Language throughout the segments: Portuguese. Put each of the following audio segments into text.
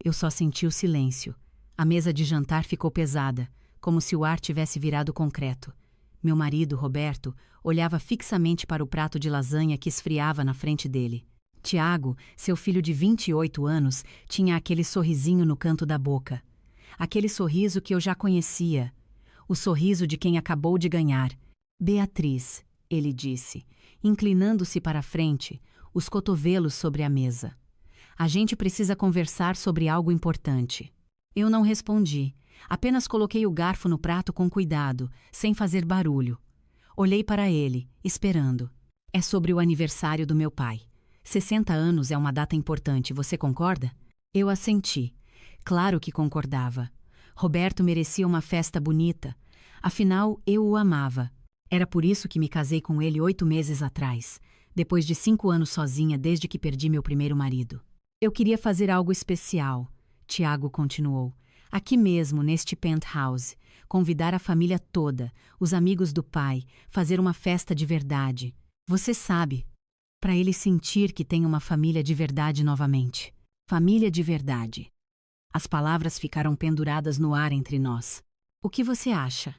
Eu só senti o silêncio. A mesa de jantar ficou pesada, como se o ar tivesse virado concreto. Meu marido, Roberto, olhava fixamente para o prato de lasanha que esfriava na frente dele. Tiago, seu filho de 28 anos, tinha aquele sorrisinho no canto da boca. Aquele sorriso que eu já conhecia. O sorriso de quem acabou de ganhar. Beatriz, ele disse, inclinando-se para a frente, os cotovelos sobre a mesa. A gente precisa conversar sobre algo importante. Eu não respondi. Apenas coloquei o garfo no prato com cuidado, sem fazer barulho. Olhei para ele, esperando. É sobre o aniversário do meu pai. 60 anos é uma data importante, você concorda? Eu assenti. Claro que concordava. Roberto merecia uma festa bonita. Afinal, eu o amava. Era por isso que me casei com ele 8 meses atrás, depois de 5 anos sozinha desde que perdi meu primeiro marido. Eu queria fazer algo especial, Tiago continuou. Aqui mesmo, neste penthouse, convidar a família toda, os amigos do pai, fazer uma festa de verdade. Você sabe, para ele sentir que tem uma família de verdade novamente. Família de verdade. As palavras ficaram penduradas no ar entre nós. O que você acha?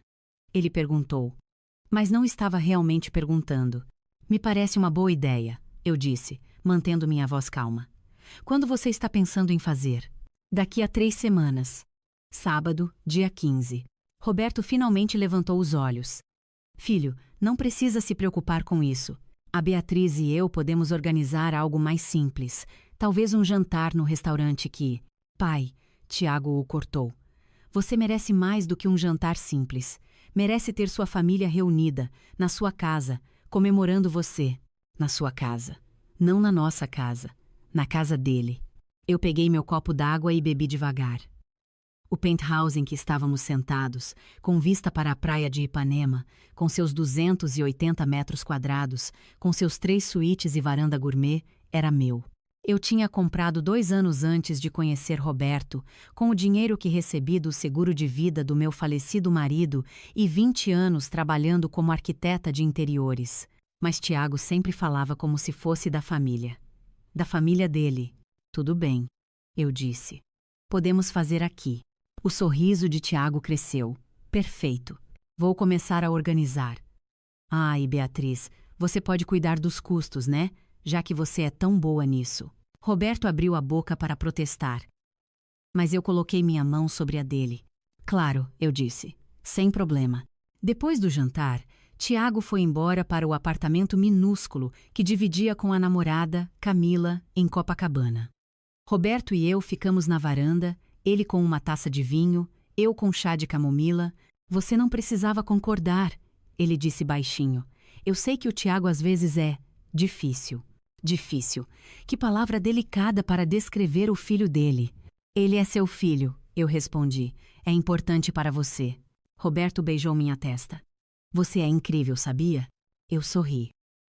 Ele perguntou. Mas não estava realmente perguntando. Me parece uma boa ideia, eu disse, mantendo minha voz calma. Quando você está pensando em fazer? Daqui a 3 semanas. Sábado, dia 15. Roberto finalmente levantou os olhos. Filho, não precisa se preocupar com isso. A Beatriz e eu podemos organizar algo mais simples. Talvez um jantar no restaurante que... Pai, Tiago o cortou. Você merece mais do que um jantar simples. Merece ter sua família reunida, na sua casa, comemorando você. Na sua casa. Não na nossa casa. Na casa dele. Eu peguei meu copo d'água e bebi devagar. O penthouse em que estávamos sentados, com vista para a praia de Ipanema, com seus 280 metros quadrados, com seus 3 suítes e varanda gourmet, era meu. Eu tinha comprado 2 anos antes de conhecer Roberto, com o dinheiro que recebi do seguro de vida do meu falecido marido e 20 anos trabalhando como arquiteta de interiores. Mas Tiago sempre falava como se fosse da família. Da família dele. Tudo bem, eu disse. Podemos fazer aqui. O sorriso de Tiago cresceu. Perfeito. Vou começar a organizar. Ai, Beatriz, você pode cuidar dos custos, né? Já que você é tão boa nisso. Roberto abriu a boca para protestar. Mas eu coloquei minha mão sobre a dele. Claro, eu disse. Sem problema. Depois do jantar, Tiago foi embora para o apartamento minúsculo que dividia com a namorada, Camila, em Copacabana. Roberto e eu ficamos na varanda, ele com uma taça de vinho, eu com chá de camomila. Você não precisava concordar, ele disse baixinho. Eu sei que o Tiago às vezes é difícil. Difícil. Que palavra delicada para descrever o filho dele. Ele é seu filho, eu respondi. É importante para você. Roberto beijou minha testa. Você é incrível, sabia? Eu sorri.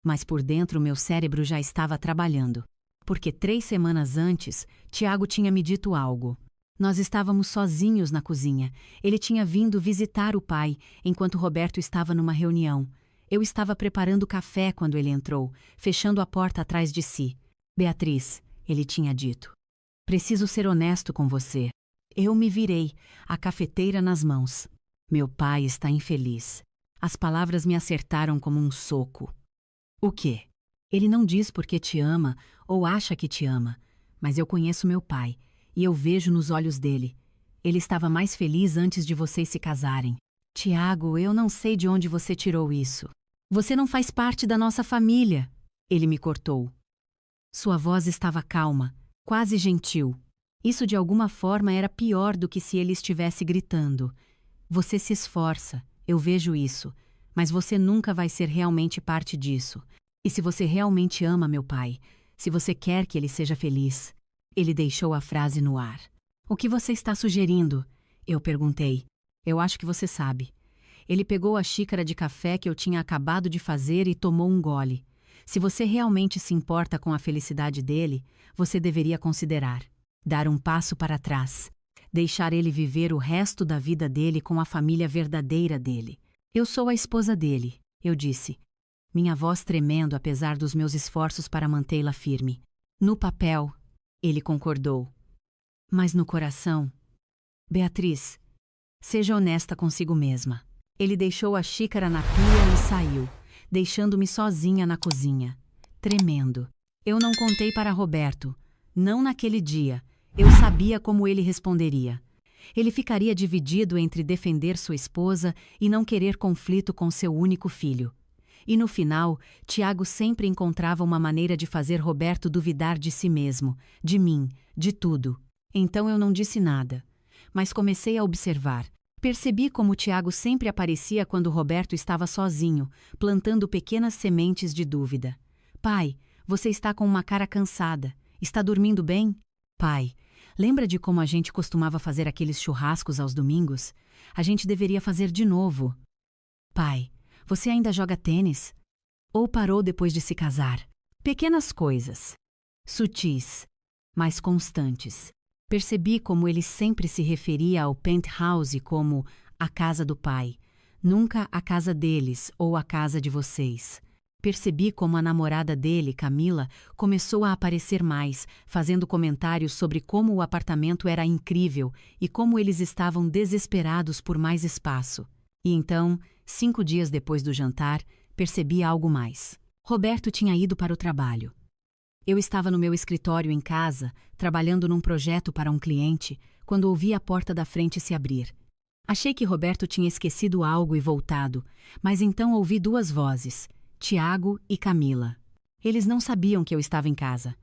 Mas por dentro meu cérebro já estava trabalhando. Porque 3 semanas antes, Tiago tinha me dito algo. Nós estávamos sozinhos na cozinha. Ele tinha vindo visitar o pai, enquanto Roberto estava numa reunião. Eu estava preparando café quando ele entrou, fechando a porta atrás de si. Beatriz, ele tinha dito. Preciso ser honesto com você. Eu me virei, a cafeteira nas mãos. Meu pai está infeliz. As palavras me acertaram como um soco. O quê? Ele não diz porque te ama ou acha que te ama, mas eu conheço meu pai. E eu vejo nos olhos dele. Ele estava mais feliz antes de vocês se casarem. Tiago, eu não sei de onde você tirou isso. Você não faz parte da nossa família. Ele me cortou. Sua voz estava calma, quase gentil. Isso de alguma forma era pior do que se ele estivesse gritando. Você se esforça, eu vejo isso, mas você nunca vai ser realmente parte disso. E se você realmente ama meu pai, se você quer que ele seja feliz... Ele deixou a frase no ar. O que você está sugerindo? Eu perguntei. Eu acho que você sabe. Ele pegou a xícara de café que eu tinha acabado de fazer e tomou um gole. Se você realmente se importa com a felicidade dele, você deveria considerar. Dar um passo para trás. Deixar ele viver o resto da vida dele com a família verdadeira dele. Eu sou a esposa dele, eu disse. Minha voz tremendo apesar dos meus esforços para mantê-la firme. No papel... Ele concordou. Mas no coração... Beatriz, seja honesta consigo mesma. Ele deixou a xícara na pia e saiu, deixando-me sozinha na cozinha, tremendo. Eu não contei para Roberto, não naquele dia. Eu sabia como ele responderia. Ele ficaria dividido entre defender sua esposa e não querer conflito com seu único filho. E no final, Tiago sempre encontrava uma maneira de fazer Roberto duvidar de si mesmo, de mim, de tudo. Então eu não disse nada, mas comecei a observar. Percebi como Tiago sempre aparecia quando Roberto estava sozinho, plantando pequenas sementes de dúvida. Pai, você está com uma cara cansada. Está dormindo bem? Pai, lembra de como a gente costumava fazer aqueles churrascos aos domingos? A gente deveria fazer de novo. Pai, você ainda joga tênis? Ou parou depois de se casar? Pequenas coisas. Sutis, mas constantes. Percebi como ele sempre se referia ao penthouse como a casa do pai, nunca a casa deles ou a casa de vocês. Percebi como a namorada dele, Camila, começou a aparecer mais, fazendo comentários sobre como o apartamento era incrível e como eles estavam desesperados por mais espaço. E então, 5 dias depois do jantar, percebi algo mais. Roberto tinha ido para o trabalho. Eu estava no meu escritório em casa, trabalhando num projeto para um cliente, quando ouvi a porta da frente se abrir. Achei que Roberto tinha esquecido algo e voltado, mas então ouvi 2 vozes, Tiago e Camila. Eles não sabiam que eu estava em casa.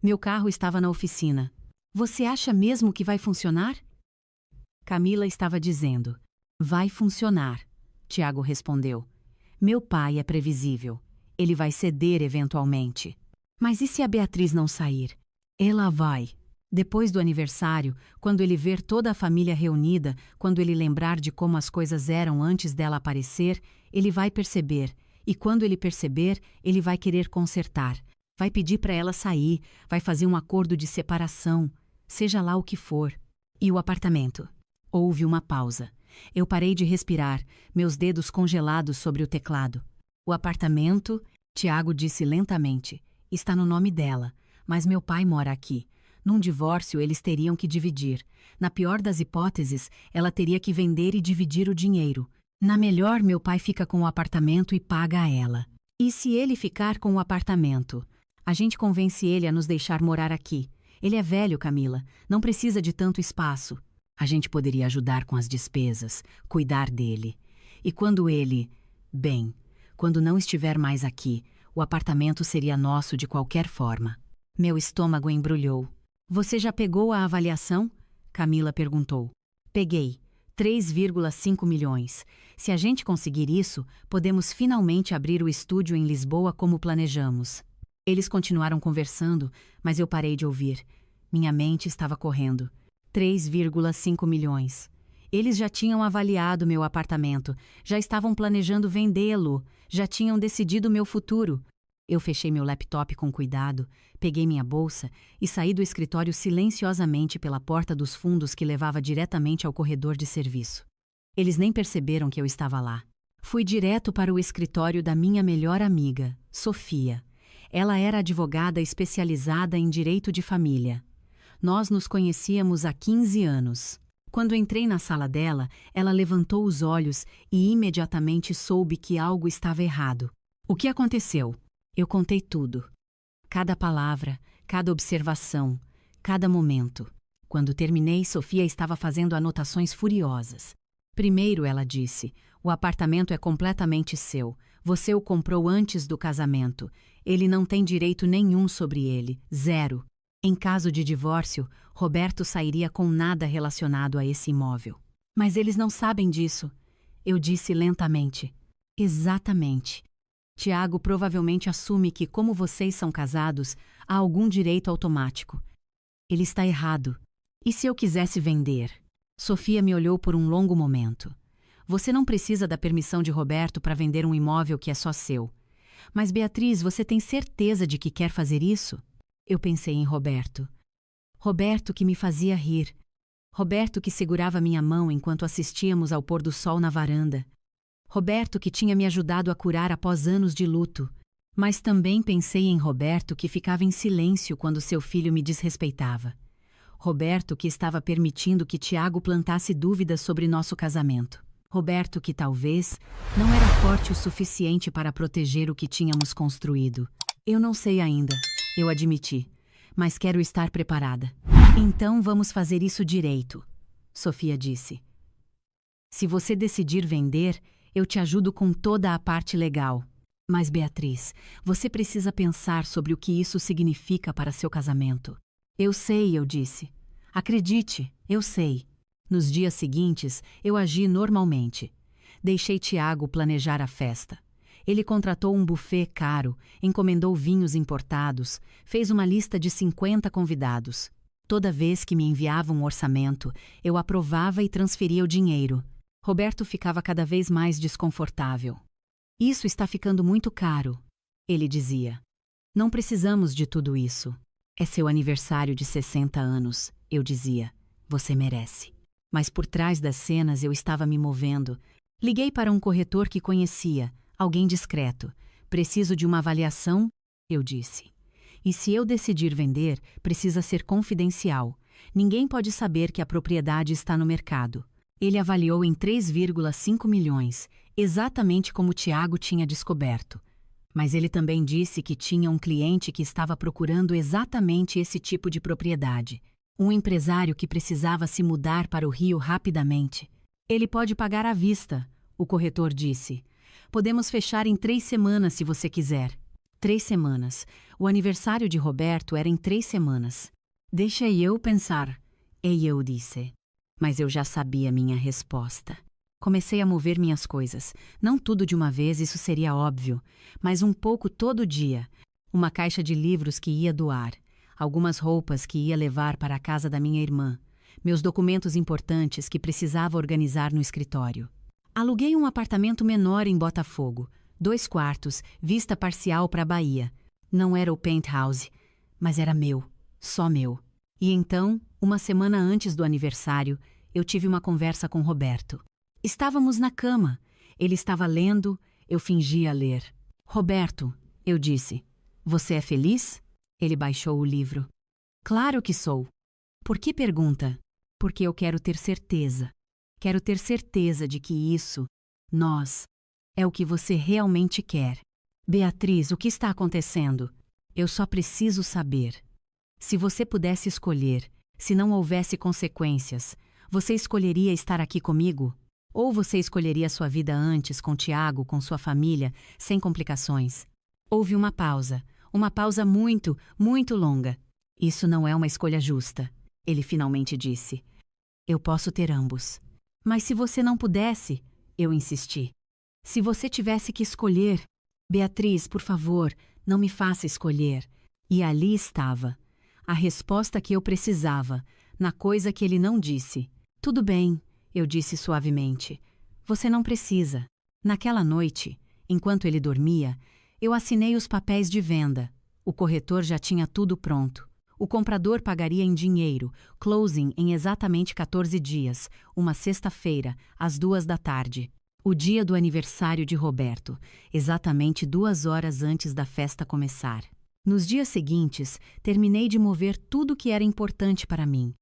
Meu carro estava na oficina. Você acha mesmo que vai funcionar? Camila estava dizendo. Vai funcionar, Tiago respondeu. Meu pai é previsível. Ele vai ceder eventualmente. Mas e se a Beatriz não sair? Ela vai. Depois do aniversário, quando ele ver toda a família reunida, quando ele lembrar de como as coisas eram antes dela aparecer, ele vai perceber. E quando ele perceber, ele vai querer consertar. Vai pedir para ela sair, vai fazer um acordo de separação, seja lá o que for. E o apartamento? Houve uma pausa. Eu parei de respirar, meus dedos congelados sobre o teclado. O apartamento, Tiago disse lentamente, está no nome dela, mas meu pai mora aqui. Num divórcio, eles teriam que dividir. Na pior das hipóteses, ela teria que vender e dividir o dinheiro. Na melhor, meu pai fica com o apartamento e paga a ela. E se ele ficar com o apartamento? A gente convence ele a nos deixar morar aqui. Ele é velho, Camila, não precisa de tanto espaço. A gente poderia ajudar com as despesas, cuidar dele. E quando ele... Bem, quando não estiver mais aqui, o apartamento seria nosso de qualquer forma. Meu estômago embrulhou. Você já pegou a avaliação? Camila perguntou. Peguei. 3,5 milhões. Se a gente conseguir isso, podemos finalmente abrir o estúdio em Lisboa como planejamos. Eles continuaram conversando, mas eu parei de ouvir. Minha mente estava correndo. 3,5 milhões. Eles já tinham avaliado meu apartamento, já estavam planejando vendê-lo, já tinham decidido meu futuro. Eu fechei meu laptop com cuidado, peguei minha bolsa e saí do escritório silenciosamente pela porta dos fundos que levava diretamente ao corredor de serviço. Eles nem perceberam que eu estava lá. Fui direto para o escritório da minha melhor amiga, Sofia. Ela era advogada especializada em direito de família. Nós nos conhecíamos há 15 anos. Quando entrei na sala dela, ela levantou os olhos e imediatamente soube que algo estava errado. O que aconteceu? Eu contei tudo. Cada palavra, cada observação, cada momento. Quando terminei, Sofia estava fazendo anotações furiosas. Primeiro, ela disse, o apartamento é completamente seu. Você o comprou antes do casamento. Ele não tem direito nenhum sobre ele. 0. Em caso de divórcio, Roberto sairia com nada relacionado a esse imóvel. Mas eles não sabem disso. Eu disse lentamente. Exatamente. Tiago provavelmente assume que, como vocês são casados, há algum direito automático. Ele está errado. E se eu quisesse vender? Sofia me olhou por um longo momento. Você não precisa da permissão de Roberto para vender um imóvel que é só seu. Mas, Beatriz, você tem certeza de que quer fazer isso? Eu pensei em Roberto. Roberto que me fazia rir. Roberto que segurava minha mão enquanto assistíamos ao pôr do sol na varanda. Roberto que tinha me ajudado a curar após anos de luto. Mas também pensei em Roberto que ficava em silêncio quando seu filho me desrespeitava. Roberto, que estava permitindo que Tiago plantasse dúvidas sobre nosso casamento. Roberto, que talvez não era forte o suficiente para proteger o que tínhamos construído. Eu não sei ainda, eu admiti, mas quero estar preparada. Então vamos fazer isso direito, Sofia disse. Se você decidir vender, eu te ajudo com toda a parte legal. Mas, Beatriz, você precisa pensar sobre o que isso significa para seu casamento. Eu sei, eu disse. Acredite, eu sei. Nos dias seguintes, eu agi normalmente. Deixei Tiago planejar a festa. Ele contratou um buffet caro, encomendou vinhos importados, fez uma lista de 50 convidados. Toda vez que me enviava um orçamento, eu aprovava e transferia o dinheiro. Roberto ficava cada vez mais desconfortável. Isso está ficando muito caro, ele dizia. Não precisamos de tudo isso. É seu aniversário de 60 anos, eu dizia. Você merece. Mas por trás das cenas eu estava me movendo. Liguei para um corretor que conhecia, alguém discreto. Preciso de uma avaliação, eu disse. E se eu decidir vender, precisa ser confidencial. Ninguém pode saber que a propriedade está no mercado. Ele avaliou em 3,5 milhões, exatamente como Tiago tinha descoberto. Mas ele também disse que tinha um cliente que estava procurando exatamente esse tipo de propriedade. Um empresário que precisava se mudar para o Rio rapidamente. Ele pode pagar à vista, o corretor disse. Podemos fechar em 3 semanas se você quiser. 3 semanas. O aniversário de Roberto era em 3 semanas. Deixa eu pensar, eu disse. Mas eu já sabia minha resposta. Comecei a mover minhas coisas. Não tudo de uma vez, isso seria óbvio, mas um pouco todo dia. Uma caixa de livros que ia doar. Algumas roupas que ia levar para a casa da minha irmã. Meus documentos importantes que precisava organizar no escritório. Aluguei um apartamento menor em Botafogo. 2 quartos, vista parcial para a Bahia. Não era o penthouse, mas era meu, só meu. E então, uma semana antes do aniversário, eu tive uma conversa com Roberto. Estávamos na cama. Ele estava lendo, eu fingia ler. Roberto, eu disse, você é feliz? Ele baixou o livro. Claro que sou. Por que pergunta? Porque eu quero ter certeza. Quero ter certeza de que isso, nós, é o que você realmente quer. Beatriz, o que está acontecendo? Eu só preciso saber. Se você pudesse escolher, se não houvesse consequências, você escolheria estar aqui comigo? Ou você escolheria sua vida antes, com Tiago, com sua família, sem complicações? Houve uma pausa muito, muito longa. Isso não é uma escolha justa, ele finalmente disse. Eu posso ter ambos. Mas se você não pudesse, eu insisti. Se você tivesse que escolher, Beatriz, por favor, não me faça escolher. E ali estava, a resposta que eu precisava, na coisa que ele não disse. Tudo bem, eu disse suavemente. Você não precisa. Naquela noite, enquanto ele dormia, eu assinei os papéis de venda. O corretor já tinha tudo pronto. O comprador pagaria em dinheiro, closing em exatamente 14 dias, uma sexta-feira, às 2 da tarde. O dia do aniversário de Roberto, exatamente 2 horas antes da festa começar. Nos dias seguintes, terminei de mover tudo que era importante para mim.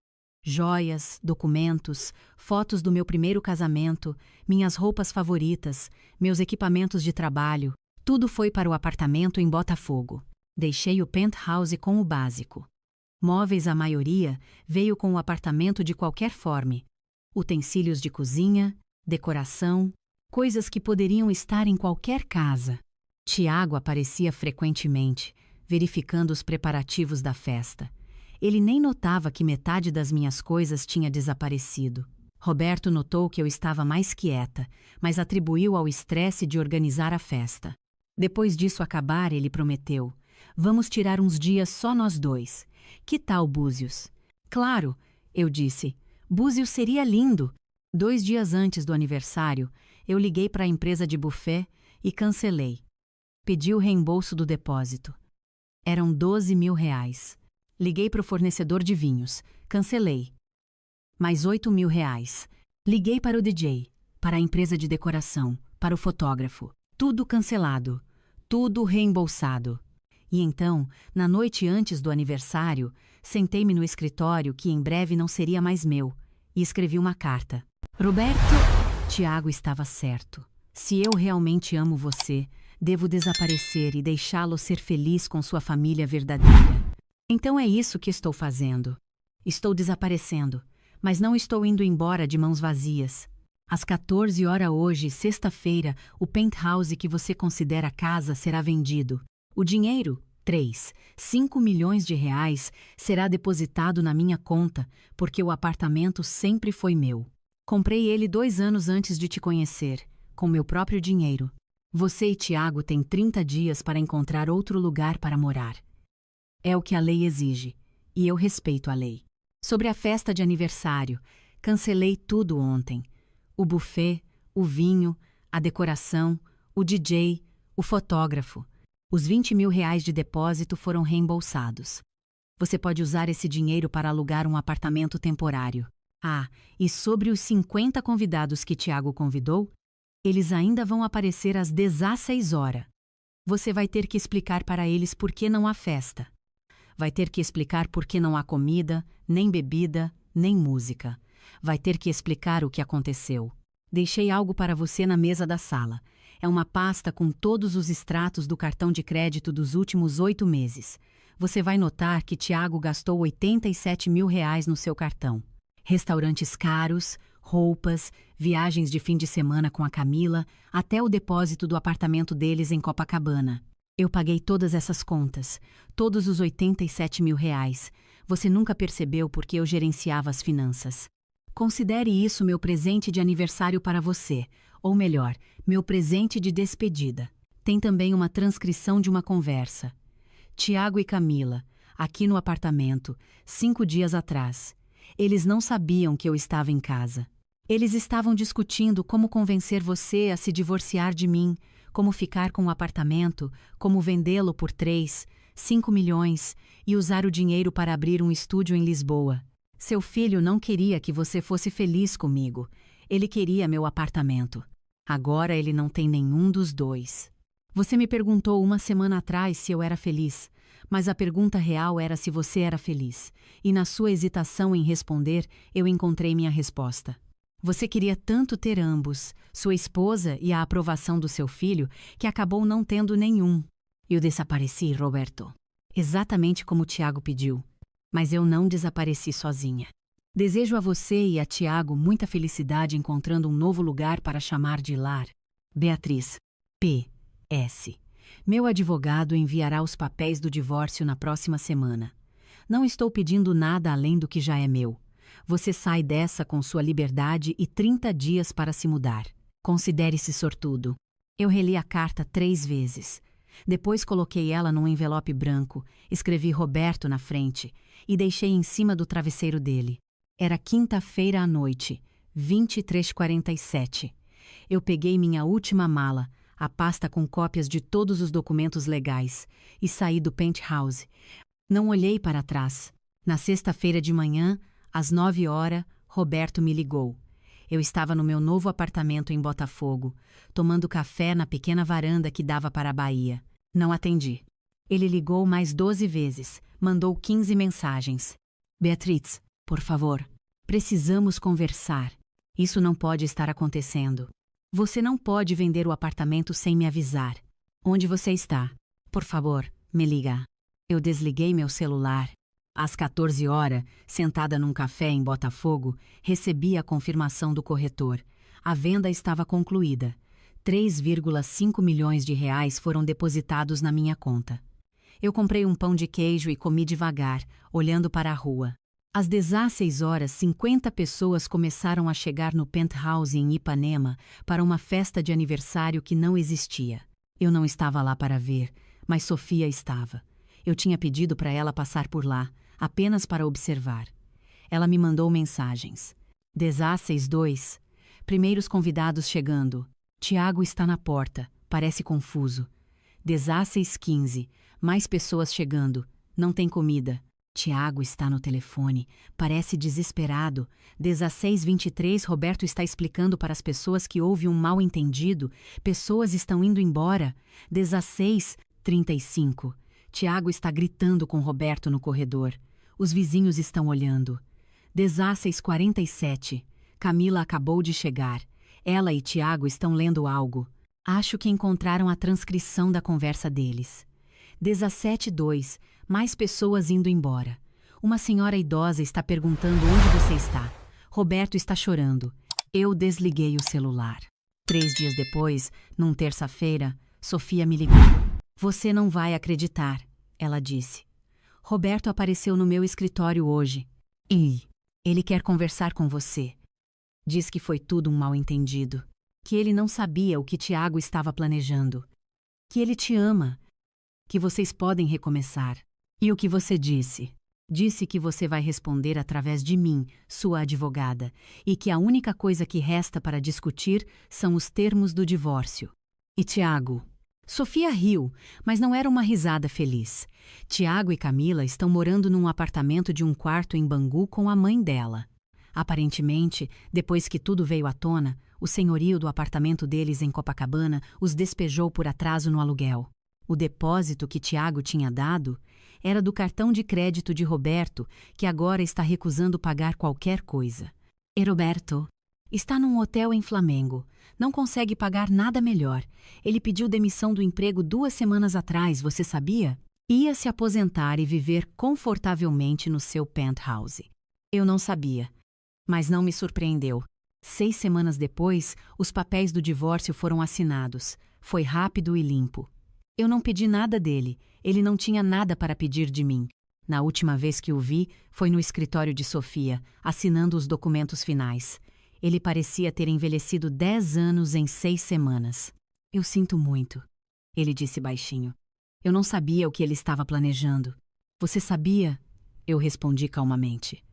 Joias, documentos, fotos do meu primeiro casamento, minhas roupas favoritas, meus equipamentos de trabalho, tudo foi para o apartamento em Botafogo. Deixei o penthouse com o básico. Móveis, a maioria, veio com o apartamento de qualquer forma. Utensílios de cozinha, decoração, coisas que poderiam estar em qualquer casa. Tiago aparecia frequentemente, verificando os preparativos da festa. Ele nem notava que metade das minhas coisas tinha desaparecido. Roberto notou que eu estava mais quieta, mas atribuiu ao estresse de organizar a festa. Depois disso acabar, ele prometeu: vamos tirar uns dias só nós dois. Que tal Búzios? Claro, eu disse. Búzios seria lindo. 2 dias antes do aniversário, eu liguei para a empresa de buffet e cancelei. Pedi o reembolso do depósito. Eram 12 mil reais. Liguei para o fornecedor de vinhos. Cancelei. Mais 8 mil reais. Liguei para o DJ, para a empresa de decoração, para o fotógrafo. Tudo cancelado. Tudo reembolsado. E então, na noite antes do aniversário, sentei-me no escritório que em breve não seria mais meu, e escrevi uma carta. Roberto, Tiago estava certo. Se eu realmente amo você, devo desaparecer e deixá-lo ser feliz com sua família verdadeira. Então é isso que estou fazendo. Estou desaparecendo, mas não estou indo embora de mãos vazias. Às 14 horas hoje, sexta-feira, o penthouse que você considera casa será vendido. O dinheiro, 5 milhões de reais, será depositado na minha conta, porque o apartamento sempre foi meu. Comprei ele 2 anos antes de te conhecer, com meu próprio dinheiro. Você e Tiago têm 30 dias para encontrar outro lugar para morar. É o que a lei exige, e eu respeito a lei. Sobre a festa de aniversário, cancelei tudo ontem. O buffet, o vinho, a decoração, o DJ, o fotógrafo. Os 20 mil reais de depósito foram reembolsados. Você pode usar esse dinheiro para alugar um apartamento temporário. Ah, e sobre os 50 convidados que Tiago convidou, eles ainda vão aparecer às 16 horas. Você vai ter que explicar para eles por que não há festa. Vai ter que explicar por que não há comida, nem bebida, nem música. Vai ter que explicar o que aconteceu. Deixei algo para você na mesa da sala. É uma pasta com todos os extratos do cartão de crédito dos últimos 8 meses. Você vai notar que Tiago gastou 87 mil reais no seu cartão. Restaurantes caros, roupas, viagens de fim de semana com a Camila, até o depósito do apartamento deles em Copacabana. Eu paguei todas essas contas, todos os 87 mil reais. Você nunca percebeu porque eu gerenciava as finanças. Considere isso meu presente de aniversário para você, ou melhor, meu presente de despedida. Tem também uma transcrição de uma conversa. Tiago e Camila, aqui no apartamento, 5 dias atrás. Eles não sabiam que eu estava em casa. Eles estavam discutindo como convencer você a se divorciar de mim, como ficar com o apartamento, como vendê-lo por 5 milhões e usar o dinheiro para abrir um estúdio em Lisboa. Seu filho não queria que você fosse feliz comigo. Ele queria meu apartamento. Agora ele não tem nenhum dos dois. Você me perguntou 1 semana atrás se eu era feliz, mas a pergunta real era se você era feliz. E na sua hesitação em responder, eu encontrei minha resposta. Você queria tanto ter ambos, sua esposa e a aprovação do seu filho, que acabou não tendo nenhum. Eu desapareci, Roberto. Exatamente como Tiago pediu. Mas eu não desapareci sozinha. Desejo a você e a Tiago muita felicidade encontrando um novo lugar para chamar de lar. Beatriz. P.S. Meu advogado enviará os papéis do divórcio na próxima semana. Não estou pedindo nada além do que já é meu. Você sai dessa com sua liberdade e 30 dias para se mudar. Considere-se sortudo. Eu reli a carta 3 vezes. Depois coloquei ela num envelope branco, escrevi Roberto na frente e deixei em cima do travesseiro dele. Era quinta-feira à noite, 23h47. Eu peguei minha última mala, a pasta com cópias de todos os documentos legais, e saí do penthouse. Não olhei para trás. Na sexta-feira de manhã, às 9 horas, Roberto me ligou. Eu estava no meu novo apartamento em Botafogo, tomando café na pequena varanda que dava para a Bahia. Não atendi. Ele ligou mais 12 vezes, mandou 15 mensagens. Beatriz, por favor, precisamos conversar. Isso não pode estar acontecendo. Você não pode vender o apartamento sem me avisar. Onde você está? Por favor, me liga. Eu desliguei meu celular. Às 14 horas, sentada num café em Botafogo, recebi a confirmação do corretor. A venda estava concluída. 3,5 milhões de reais foram depositados na minha conta. Eu comprei um pão de queijo e comi devagar, olhando para a rua. Às 16 horas, 50 pessoas começaram a chegar no penthouse em Ipanema para uma festa de aniversário que não existia. Eu não estava lá para ver, mas Sofia estava. Eu tinha pedido para ela passar por lá, apenas para observar. Ela me mandou mensagens. 16:02. Primeiros convidados chegando. Tiago está na porta, parece confuso. 16:15. Mais pessoas chegando. Não tem comida. Tiago está no telefone, parece desesperado. 16:23. Roberto está explicando para as pessoas que houve um mal-entendido. Pessoas estão indo embora. 16:35. Tiago está gritando com Roberto no corredor. Os vizinhos estão olhando. 16h47. Camila acabou de chegar. Ela e Tiago estão lendo algo. Acho que encontraram a transcrição da conversa deles. 17h02. Mais pessoas indo embora. Uma senhora idosa está perguntando onde você está. Roberto está chorando. Eu desliguei o celular. 3 dias depois, num terça-feira, Sofia me ligou. Você não vai acreditar, ela disse. Roberto apareceu no meu escritório hoje. E ele quer conversar com você. Diz que foi tudo um mal-entendido. Que ele não sabia o que Tiago estava planejando. Que ele te ama. Que vocês podem recomeçar. E o que você disse? Disse que você vai responder através de mim, sua advogada, e que a única coisa que resta para discutir são os termos do divórcio. E Tiago? Sofia riu, mas não era uma risada feliz. Tiago e Camila estão morando num apartamento de um quarto em Bangu com a mãe dela. Aparentemente, depois que tudo veio à tona, o senhorio do apartamento deles em Copacabana os despejou por atraso no aluguel. O depósito que Tiago tinha dado era do cartão de crédito de Roberto, que agora está recusando pagar qualquer coisa. E Roberto está num hotel em Flamengo. Não consegue pagar nada melhor. Ele pediu demissão do emprego 2 semanas atrás, você sabia? Ia se aposentar e viver confortavelmente no seu penthouse. Eu não sabia, mas não me surpreendeu. 6 semanas depois, os papéis do divórcio foram assinados. Foi rápido e limpo. Eu não pedi nada dele. Ele não tinha nada para pedir de mim. Na última vez que o vi, foi no escritório de Sofia, assinando os documentos finais. Ele parecia ter envelhecido 10 anos em 6 semanas. Eu sinto muito, ele disse baixinho. Eu não sabia o que ele estava planejando. Você sabia? Eu respondi calmamente.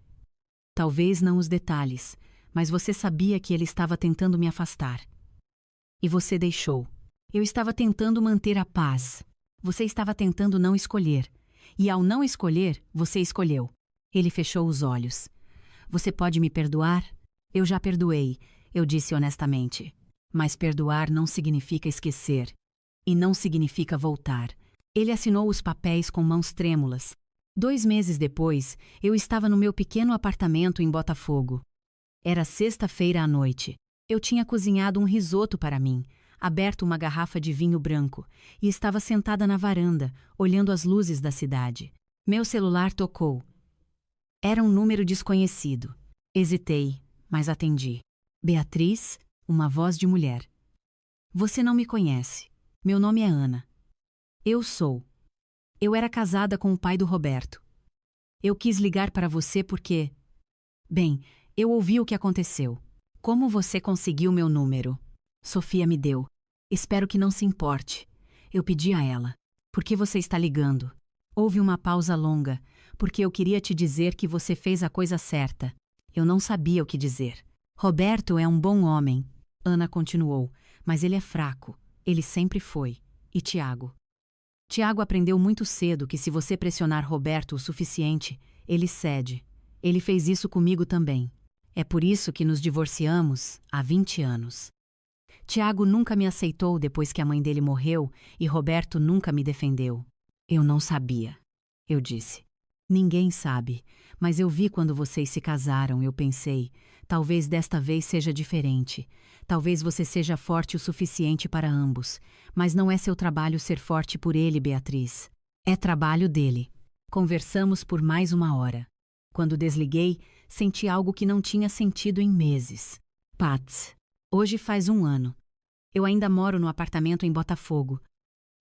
Talvez não os detalhes, mas você sabia que ele estava tentando me afastar. E você deixou. Eu estava tentando manter a paz. Você estava tentando não escolher. E ao não escolher, você escolheu. Ele fechou os olhos. Você pode me perdoar? Eu já perdoei, eu disse honestamente. Mas perdoar não significa esquecer. E não significa voltar. Ele assinou os papéis com mãos trêmulas. 2 meses depois, eu estava no meu pequeno apartamento em Botafogo. Era sexta-feira à noite. Eu tinha cozinhado um risoto para mim, aberto uma garrafa de vinho branco, e estava sentada na varanda, olhando as luzes da cidade. Meu celular tocou. Era um número desconhecido. Hesitei, mas atendi. Beatriz, uma voz de mulher. Você não me conhece. Meu nome é Ana. Eu sou. Eu era casada com o pai do Roberto. Eu quis ligar para você porque... Bem, eu ouvi o que aconteceu. Como você conseguiu meu número? Sofia me deu. Espero que não se importe. Eu pedi a ela. Por que você está ligando? Houve uma pausa longa, porque eu queria te dizer que você fez a coisa certa. Eu não sabia o que dizer. Roberto é um bom homem, Ana continuou, mas ele é fraco. Ele sempre foi. E Tiago? Tiago aprendeu muito cedo que se você pressionar Roberto o suficiente, ele cede. Ele fez isso comigo também. É por isso que nos divorciamos há 20 anos. Tiago nunca me aceitou depois que a mãe dele morreu e Roberto nunca me defendeu. Eu não sabia, eu disse. Ninguém sabe, mas eu vi quando vocês se casaram, eu pensei, talvez desta vez seja diferente. Talvez você seja forte o suficiente para ambos, mas não é seu trabalho ser forte por ele, Beatriz. É trabalho dele. Conversamos por mais 1 hora. Quando desliguei, senti algo que não tinha sentido em meses. Pat, hoje faz 1 ano. Eu ainda moro no apartamento em Botafogo.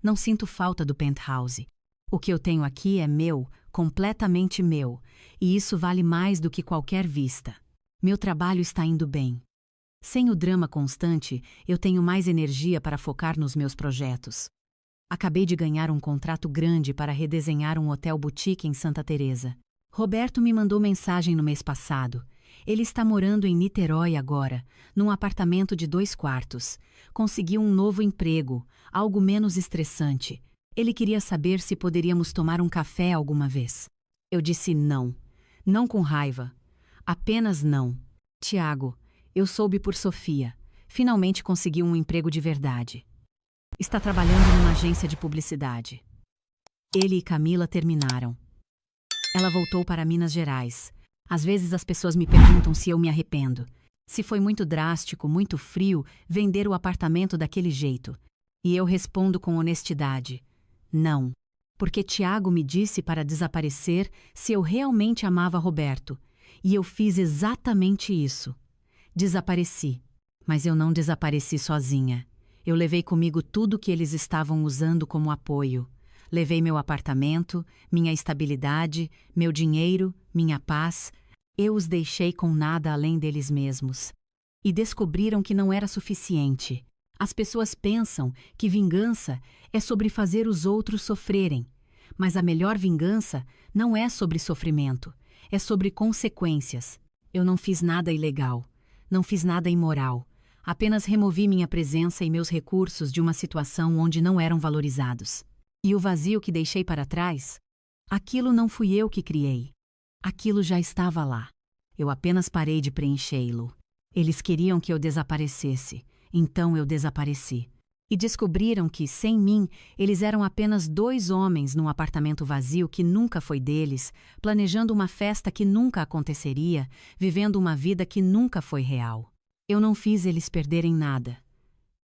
Não sinto falta do penthouse. O que eu tenho aqui é meu, completamente meu, e isso vale mais do que qualquer vista. Meu trabalho está indo bem. Sem o drama constante, eu tenho mais energia para focar nos meus projetos. Acabei de ganhar um contrato grande para redesenhar um hotel boutique em Santa Teresa. Roberto me mandou mensagem no mês passado. Ele está morando em Niterói agora, num apartamento de 2 quartos. Conseguiu um novo emprego, algo menos estressante. Ele queria saber se poderíamos tomar um café alguma vez. Eu disse não. Não com raiva. Apenas não. Tiago, eu soube por Sofia. Finalmente conseguiu um emprego de verdade. Está trabalhando numa agência de publicidade. Ele e Camila terminaram. Ela voltou para Minas Gerais. Às vezes as pessoas me perguntam se eu me arrependo. Se foi muito drástico, muito frio, vender o apartamento daquele jeito. E eu respondo com honestidade: não. Porque Tiago me disse para desaparecer se eu realmente amava Roberto. E eu fiz exatamente isso. Desapareci. Mas eu não desapareci sozinha. Eu levei comigo tudo que eles estavam usando como apoio. Levei meu apartamento, minha estabilidade, meu dinheiro, minha paz. Eu os deixei com nada além deles mesmos. E descobriram que não era suficiente. As pessoas pensam que vingança é sobre fazer os outros sofrerem. Mas a melhor vingança não é sobre sofrimento, é sobre consequências. Eu não fiz nada ilegal, não fiz nada imoral. Apenas removi minha presença e meus recursos de uma situação onde não eram valorizados. E o vazio que deixei para trás? Aquilo não fui eu que criei. Aquilo já estava lá. Eu apenas parei de preenchê-lo. Eles queriam que eu desaparecesse, então eu desapareci. E descobriram que, sem mim, eles eram apenas 2 homens num apartamento vazio que nunca foi deles, planejando uma festa que nunca aconteceria, vivendo uma vida que nunca foi real. Eu não fiz eles perderem nada.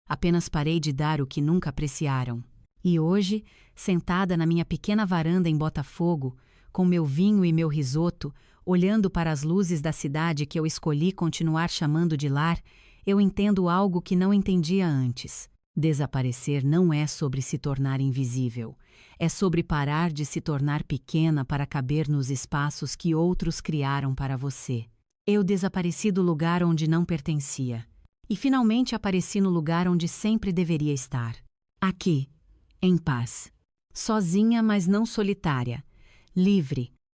Apenas parei de dar o que nunca apreciaram. E hoje, sentada na minha pequena varanda em Botafogo, com meu vinho e meu risoto, olhando para as luzes da cidade que eu escolhi continuar chamando de lar, eu entendo algo que não entendia antes. Desaparecer não é sobre se tornar invisível. É sobre parar de se tornar pequena para caber nos espaços que outros criaram para você. Eu desapareci do lugar onde não pertencia. E finalmente apareci no lugar onde sempre deveria estar. Aqui, em paz. Sozinha, mas não solitária. Livre,